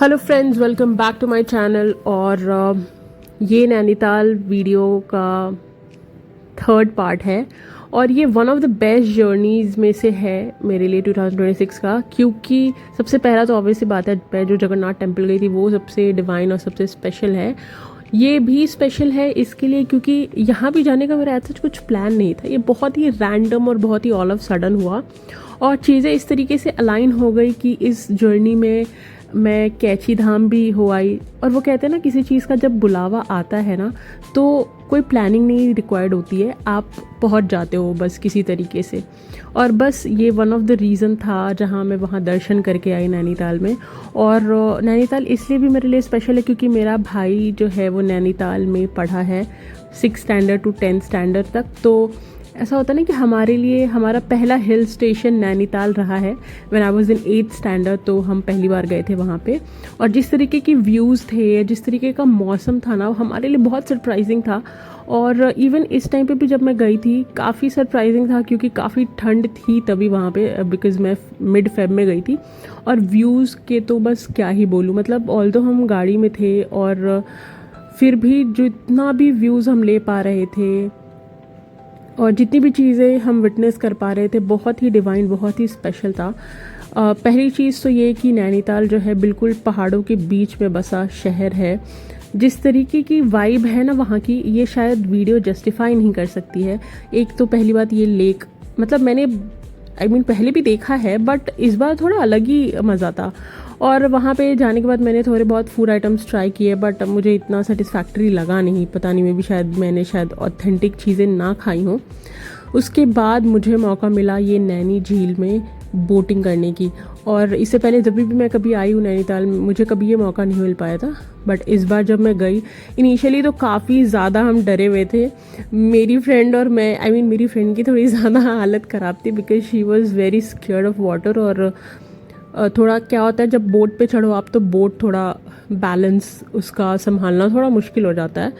Hello friends, welcome back to my channel. और ये Nainital video का थर्ड पार्ट है और ये one of the best journeys में से है मेरे लिए 2026 का, क्योंकि सबसे पहला तो ऑब्वियसली बात है, मैं जो जगन्नाथ टेम्पल गई थी वो सबसे डिवाइन और सबसे स्पेशल है। ये भी स्पेशल है इसके लिए क्योंकि यहाँ भी जाने का मेरा ऐसा कुछ प्लान नहीं था। ये बहुत ही रैंडम और बहुत ही ऑल ऑफ सडन हुआ और चीज़ें इस तरीके से अलाइन हो गई कि इस जर्नी में मैं कैची धाम भी हो आई। और वो कहते हैं ना, किसी चीज़ का जब बुलावा आता है ना तो कोई प्लानिंग नहीं रिक्वायर्ड होती है, आप पहुंच जाते हो बस किसी तरीके से। और बस ये वन ऑफ द रीज़न था जहां मैं वहां दर्शन करके आई नैनीताल में। और नैनीताल इसलिए भी मेरे लिए स्पेशल है क्योंकि मेरा भाई जो है वो नैनीताल में पढ़ा है 6 स्टैंडर्ड टू 10 स्टैंडर्ड तक। तो ऐसा होता है ना कि हमारे लिए हमारा पहला हिल स्टेशन नैनीताल रहा है। When I was in 8th standard तो हम पहली बार गए थे वहाँ पे। और जिस तरीके की व्यूज़ थे, जिस तरीके का मौसम था ना, वो हमारे लिए बहुत सरप्राइजिंग था। और इवन इस टाइम पे भी जब मैं गई थी काफ़ी सरप्राइजिंग था क्योंकि काफ़ी ठंड थी तभी वहाँ पे, बिकॉज़ मैं मिड फेब में गई थी। और व्यूज़ के तो बस क्या ही बोलूँ, मतलब ऑल्दो हम गाड़ी में थे और फिर भी जितना भी व्यूज़ हम ले पा रहे थे और जितनी भी चीज़ें हम विटनेस कर पा रहे थे, बहुत ही डिवाइन, बहुत ही स्पेशल था। पहली चीज़ तो ये कि नैनीताल जो है बिल्कुल पहाड़ों के बीच में बसा शहर है। जिस तरीके की वाइब है ना वहाँ की, ये शायद वीडियो जस्टिफाई नहीं कर सकती है। एक तो पहली बात, ये लेक, मतलब मैंने पहले भी देखा है बट इस बार थोड़ा अलग ही मज़ा था। और वहाँ पे जाने के बाद मैंने थोड़े बहुत फूड आइटम्स ट्राई किए बट मुझे इतना सेटिस्फैक्ट्री लगा नहीं, पता नहीं, मैंने शायद ऑथेंटिक चीज़ें ना खाई हों। उसके बाद मुझे मौका मिला ये नैनी झील में बोटिंग करने की। और इससे पहले जब भी मैं कभी आई हूँ नैनीताल में, मुझे कभी ये मौका नहीं मिल पाया था। बट इस बार जब मैं गई, इनिशियली तो काफ़ी ज़्यादा हम डरे हुए थे, मेरी फ्रेंड और मैं। मेरी फ्रेंड की थोड़ी ज़्यादा हालत ख़राब थी because she was very scared of water. और थोड़ा क्या होता है जब बोट पे चढ़ो आप, तो बोट थोड़ा बैलेंस उसका संभालना थोड़ा मुश्किल हो जाता है।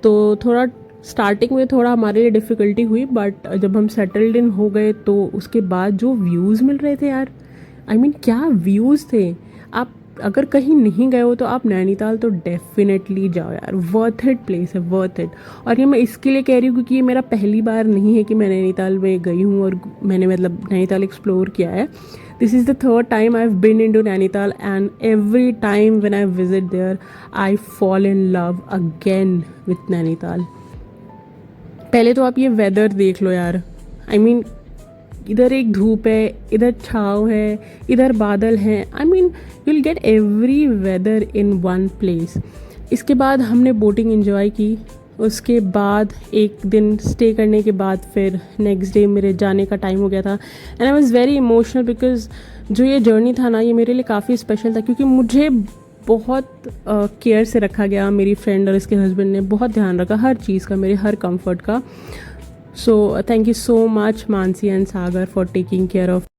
तो थोड़ा स्टार्टिंग में थोड़ा हमारे लिए डिफ़िकल्टी हुई बट जब हम सेटल्ड इन हो गए तो उसके बाद जो व्यूज़ मिल रहे थे यार, क्या व्यूज़ थे। आप अगर कहीं नहीं गए हो तो आप नैनीताल तो डेफिनेटली जाओ यार, वर्थ इट प्लेस है, वर्थ इट। और ये मैं इसके लिए कह रही हूँ क्योंकि ये मेरा पहली बार नहीं है कि मैं नैनीताल में गई हूँ और मैंने नैनीताल एक्सप्लोर किया है। This is the third time I have been into Nainital and every time when I visit there I fall in love again with Nainital. पहले तो आप ये वेदर देख लो यार, इधर एक धूप है, इधर छाँव है, इधर बादल हैं। You will get every weather in one place. इसके बाद हमने बोटिंग एंजॉय की। उसके बाद एक दिन स्टे करने के बाद फिर नेक्स्ट डे मेरे जाने का टाइम हो गया था and I was very emotional because जो ये जर्नी था ना, ये मेरे लिए काफ़ी स्पेशल था क्योंकि मुझे बहुत केयर से रखा गया। मेरी फ्रेंड और इसके हस्बैंड ने बहुत ध्यान रखा हर चीज़ का, मेरे हर कंफर्ट का। So thank you so much Mansi and Sagar for taking care of